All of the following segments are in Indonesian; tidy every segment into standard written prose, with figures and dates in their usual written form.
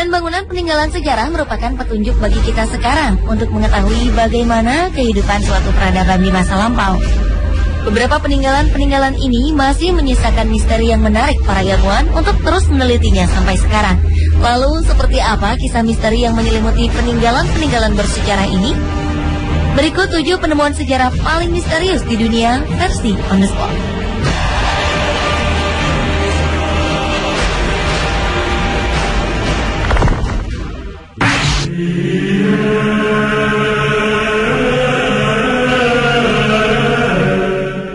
Bangunan-bangunan peninggalan sejarah merupakan petunjuk bagi kita sekarang untuk mengetahui bagaimana kehidupan suatu peradaban di masa lampau. Beberapa peninggalan-peninggalan ini masih menyisakan misteri yang menarik para ilmuwan untuk terus menelitinya sampai sekarang. Lalu, seperti apa kisah misteri yang menyelimuti peninggalan-peninggalan bersejarah ini? Berikut 7 penemuan sejarah paling misterius di dunia versi On The Spot.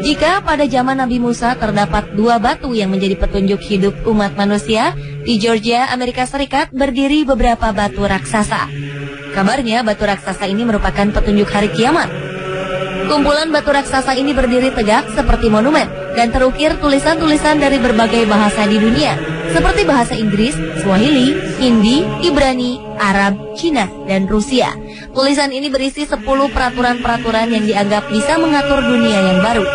Jika pada zaman Nabi Musa terdapat 2 batu yang menjadi petunjuk hidup umat manusia, di Georgia, Amerika Serikat berdiri beberapa batu raksasa. Kabarnya batu raksasa ini merupakan petunjuk hari kiamat. Kumpulan batu raksasa ini berdiri tegak seperti monumen dan terukir tulisan-tulisan dari berbagai bahasa di dunia, seperti bahasa Inggris, Swahili, Hindi, Ibrani, Arab, Cina, dan Rusia. Tulisan ini berisi 10 peraturan-peraturan yang dianggap bisa mengatur dunia yang baru.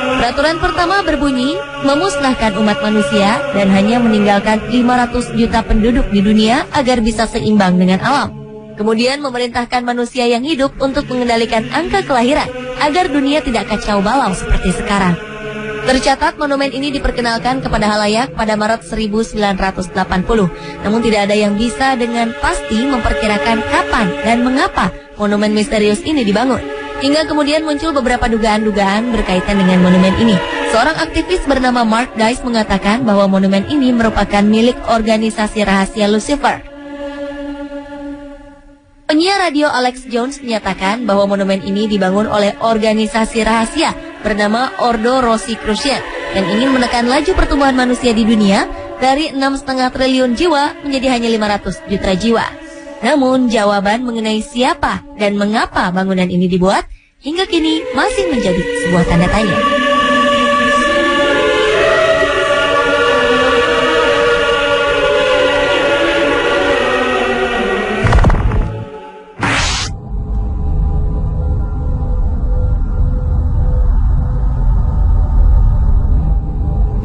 Peraturan pertama berbunyi, memusnahkan umat manusia dan hanya meninggalkan 500 juta penduduk di dunia agar bisa seimbang dengan alam. Kemudian memerintahkan manusia yang hidup untuk mengendalikan angka kelahiran agar dunia tidak kacau balau seperti sekarang. Tercatat monumen ini diperkenalkan kepada halayak pada Maret 1980, namun tidak ada yang bisa dengan pasti memperkirakan kapan dan mengapa monumen misterius ini dibangun. Hingga kemudian muncul beberapa dugaan-dugaan berkaitan dengan monumen ini. Seorang aktivis bernama Mark Dice mengatakan bahwa monumen ini merupakan milik organisasi rahasia Lucifer. Penyiar radio Alex Jones menyatakan bahwa monumen ini dibangun oleh organisasi rahasia bernama Ordo Rosicrucian yang ingin menekan laju pertumbuhan manusia di dunia dari 6,5 triliun jiwa menjadi hanya 500 juta jiwa. Namun jawaban mengenai siapa dan mengapa bangunan ini dibuat hingga kini masih menjadi sebuah tanda tanya.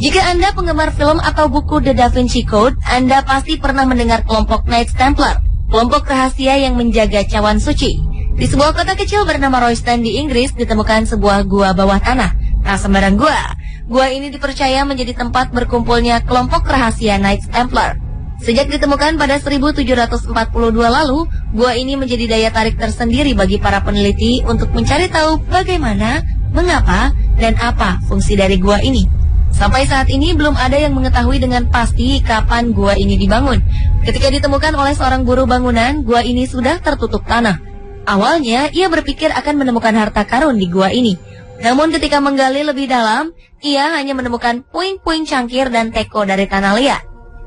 Jika Anda penggemar film atau buku The Da Vinci Code, Anda pasti pernah mendengar kelompok Knights Templar, kelompok rahasia yang menjaga cawan suci. Di sebuah kota kecil bernama Royston di Inggris ditemukan sebuah gua bawah tanah. Tak sembarang gua. Gua ini dipercaya menjadi tempat berkumpulnya kelompok rahasia Knights Templar. Sejak ditemukan pada 1742 lalu, gua ini menjadi daya tarik tersendiri bagi para peneliti untuk mencari tahu bagaimana, mengapa, dan apa fungsi dari gua ini. Sampai saat ini belum ada yang mengetahui dengan pasti kapan gua ini dibangun. Ketika ditemukan oleh seorang buruh bangunan, gua ini sudah tertutup tanah. Awalnya, ia berpikir akan menemukan harta karun di gua ini. Namun ketika menggali lebih dalam, ia hanya menemukan puing-puing cangkir dan teko dari tanah liat.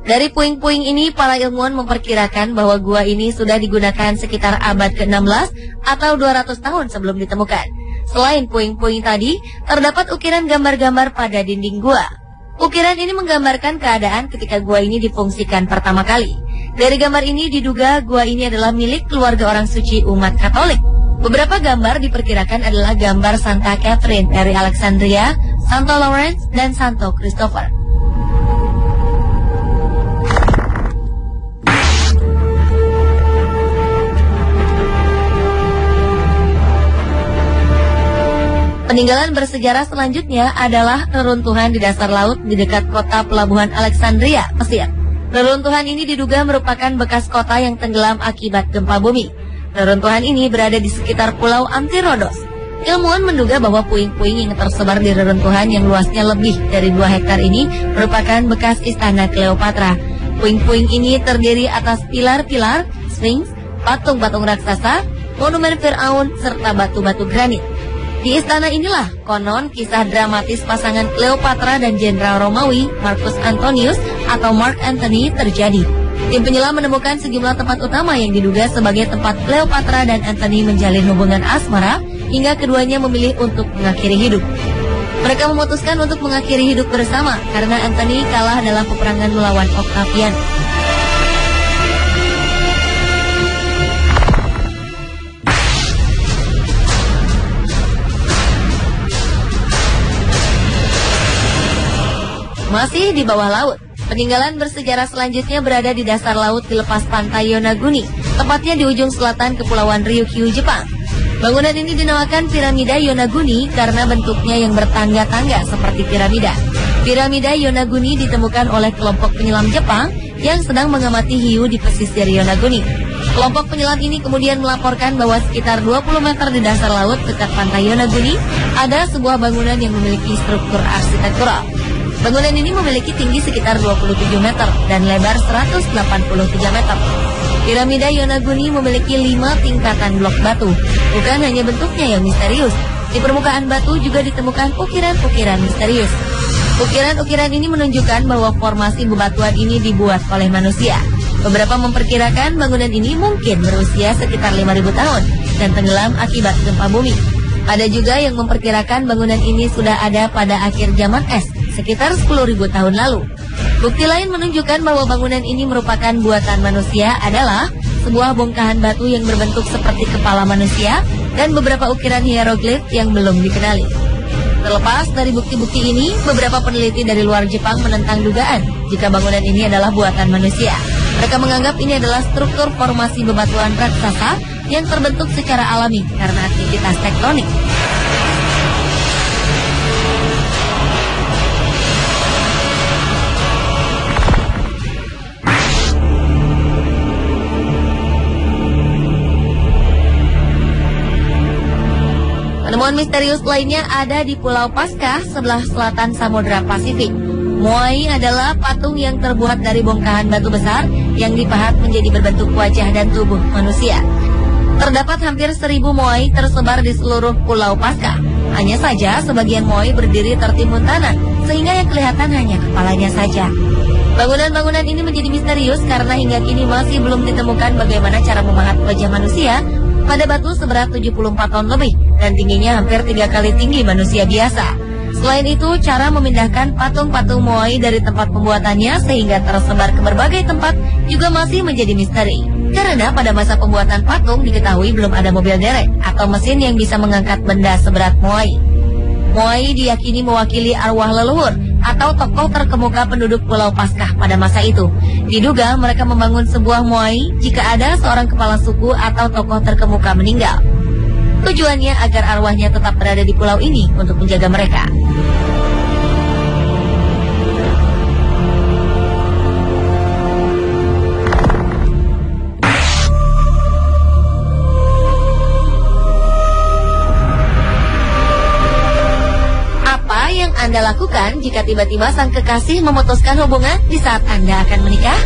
Dari puing-puing ini, para ilmuwan memperkirakan bahwa gua ini sudah digunakan sekitar abad ke-16 atau 200 tahun sebelum ditemukan. Selain puing-puing tadi, terdapat ukiran gambar-gambar pada dinding gua. Ukiran ini menggambarkan keadaan ketika gua ini difungsikan pertama kali. Dari gambar ini diduga gua ini adalah milik keluarga orang suci umat Katolik. Beberapa gambar diperkirakan adalah gambar Santa Catherine dari Alexandria, Santo Lawrence, dan Santo Christopher. Peninggalan bersejarah selanjutnya adalah reruntuhan di dasar laut di dekat kota pelabuhan Alexandria, Mesir. Reruntuhan ini diduga merupakan bekas kota yang tenggelam akibat gempa bumi. Reruntuhan ini berada di sekitar pulau Antirodos. Ilmuwan menduga bahwa puing-puing yang tersebar di reruntuhan yang luasnya lebih dari 2 hektar ini merupakan bekas istana Cleopatra. Puing-puing ini terdiri atas pilar-pilar, sphinx, patung-patung raksasa, monumen Firaun, serta batu-batu granit. Di istana inilah konon kisah dramatis pasangan Cleopatra dan Jenderal Romawi Marcus Antonius atau Mark Antony terjadi. Tim penyelam menemukan sejumlah tempat utama yang diduga sebagai tempat Cleopatra dan Antony menjalin hubungan asmara hingga keduanya memilih untuk mengakhiri hidup. Mereka memutuskan untuk mengakhiri hidup bersama karena Antony kalah dalam peperangan melawan Octavian. Masih di bawah laut, Peninggalan bersejarah selanjutnya berada di dasar laut di lepas pantai Yonaguni, tepatnya di ujung selatan Kepulauan Ryukyu, Jepang. Bangunan ini dinamakan Piramida Yonaguni karena bentuknya yang bertangga-tangga seperti piramida. Piramida Yonaguni ditemukan oleh kelompok penyelam Jepang yang sedang mengamati hiu di pesisir Yonaguni. Kelompok penyelam ini kemudian melaporkan bahwa sekitar 20 meter di dasar laut dekat pantai Yonaguni ada sebuah bangunan yang memiliki struktur arsitektural. Bangunan ini memiliki tinggi sekitar 27 meter dan lebar 183 meter. Piramida Yonaguni memiliki 5 tingkatan blok batu. Bukan hanya bentuknya yang misterius, di permukaan batu juga ditemukan ukiran-ukiran misterius. Ukiran-ukiran ini menunjukkan bahwa formasi bebatuan ini dibuat oleh manusia. Beberapa memperkirakan bangunan ini mungkin berusia sekitar 5.000 tahun dan tenggelam akibat gempa bumi. Ada juga yang memperkirakan bangunan ini sudah ada pada akhir zaman es, sekitar 10.000 tahun lalu. Bukti lain menunjukkan bahwa bangunan ini merupakan buatan manusia adalah sebuah bongkahan batu yang berbentuk seperti kepala manusia dan beberapa ukiran hieroglif yang belum dikenali. Terlepas dari bukti-bukti ini, beberapa peneliti dari luar Jepang menentang dugaan jika bangunan ini adalah buatan manusia. Mereka menganggap ini adalah struktur formasi bebatuan raksasa yang terbentuk secara alami karena aktivitas tektonik. Penemuan misterius lainnya ada di Pulau Paskah sebelah selatan Samudra Pasifik. Moai adalah patung yang terbuat dari bongkahan batu besar yang dipahat menjadi berbentuk wajah dan tubuh manusia. Terdapat hampir 1.000 moai tersebar di seluruh Pulau Paskah. Hanya saja sebagian moai berdiri tertimbun tanah, sehingga yang kelihatan hanya kepalanya saja. Bangunan-bangunan ini menjadi misterius karena hingga kini masih belum ditemukan bagaimana cara memahat wajah manusia pada batu seberat 74 ton lebih dan tingginya hampir 3 kali tinggi manusia biasa. Selain itu, cara memindahkan patung-patung moai dari tempat pembuatannya sehingga tersebar ke berbagai tempat juga masih menjadi misteri. Karena pada masa pembuatan patung diketahui belum ada mobil derek atau mesin yang bisa mengangkat benda seberat moai. Moai diyakini mewakili arwah leluhur atau tokoh terkemuka penduduk Pulau Paskah pada masa itu. Diduga mereka membangun sebuah moai jika ada seorang kepala suku atau tokoh terkemuka meninggal. Tujuannya agar arwahnya tetap berada di pulau ini untuk menjaga mereka. Apa yang Anda lakukan jika tiba-tiba sang kekasih memutuskan hubungan di saat Anda akan menikah?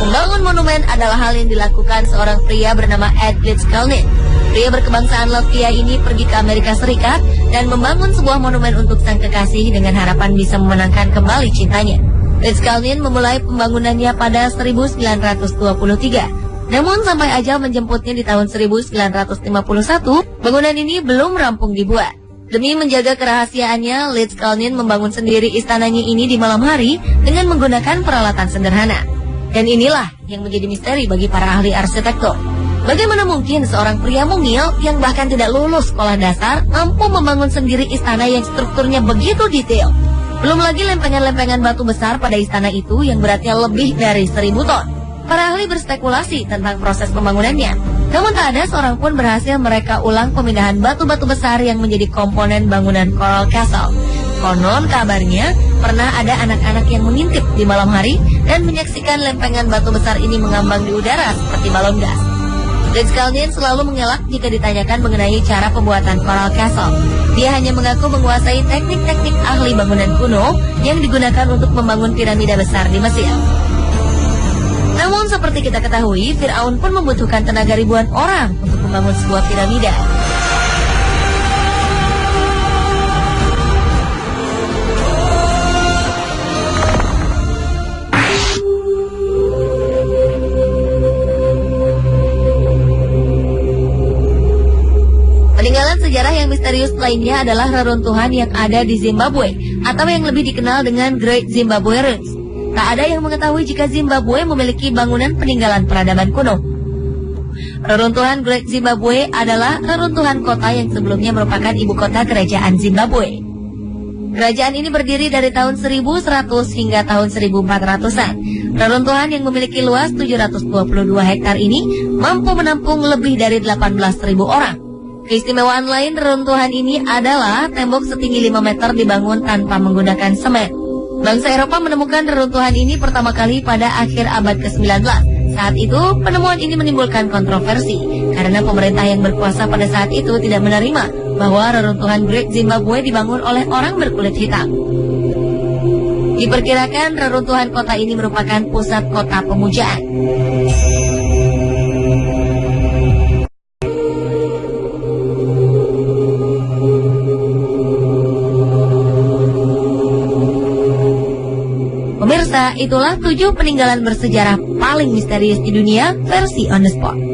Membangun monumen adalah hal yang dilakukan seorang pria bernama Ed Litzkalnin. Pria berkebangsaan Latvia ini pergi ke Amerika Serikat dan membangun sebuah monumen untuk sang kekasih dengan harapan bisa memenangkan kembali cintanya. Litzkalnin memulai pembangunannya pada 1923. Namun sampai ajal menjemputnya di tahun 1951, bangunan ini belum rampung dibuat. Demi menjaga kerahasiaannya, Litzkalnin membangun sendiri istananya ini di malam hari dengan menggunakan peralatan sederhana. Dan inilah yang menjadi misteri bagi para ahli arsitektur. Bagaimana mungkin seorang pria mungil yang bahkan tidak lulus sekolah dasar mampu membangun sendiri istana yang strukturnya begitu detail? Belum lagi lempengan-lempengan batu besar pada istana itu yang beratnya lebih dari 1.000 ton. Para ahli berspekulasi tentang proses pembangunannya. Namun tak ada seorang pun berhasil mereka ulang pemindahan batu-batu besar yang menjadi komponen bangunan Coral Castle. Konon kabarnya pernah ada anak-anak yang mengintip di malam hari dan menyaksikan lempengan batu besar ini mengambang di udara seperti balon gas. Litzkalnin selalu mengelak jika ditanyakan mengenai cara pembuatan Coral Castle. Dia hanya mengaku menguasai teknik-teknik ahli bangunan kuno yang digunakan untuk membangun piramida besar di Mesir. Namun seperti kita ketahui, Firaun pun membutuhkan tenaga ribuan orang untuk membangun sebuah piramida. Peninggalan sejarah yang misterius lainnya adalah reruntuhan yang ada di Zimbabwe atau yang lebih dikenal dengan Great Zimbabwe Ruins. Tak ada yang mengetahui jika Zimbabwe memiliki bangunan peninggalan peradaban kuno. Reruntuhan Great Zimbabwe adalah reruntuhan kota yang sebelumnya merupakan ibu kota kerajaan Zimbabwe. Kerajaan ini berdiri dari tahun 1100 hingga tahun 1400-an. Reruntuhan yang memiliki luas 722 hektar ini mampu menampung lebih dari 18.000 orang. Keistimewaan lain reruntuhan ini adalah tembok setinggi 5 meter dibangun tanpa menggunakan semen. Bangsa Eropa menemukan reruntuhan ini pertama kali pada akhir abad ke-19. Saat itu, penemuan ini menimbulkan kontroversi karena pemerintah yang berkuasa pada saat itu tidak menerima bahwa reruntuhan Great Zimbabwe dibangun oleh orang berkulit hitam. Diperkirakan reruntuhan kota ini merupakan pusat kota pemujaan. Pemirsa, itulah 7 peninggalan bersejarah paling misterius di dunia versi On The Spot.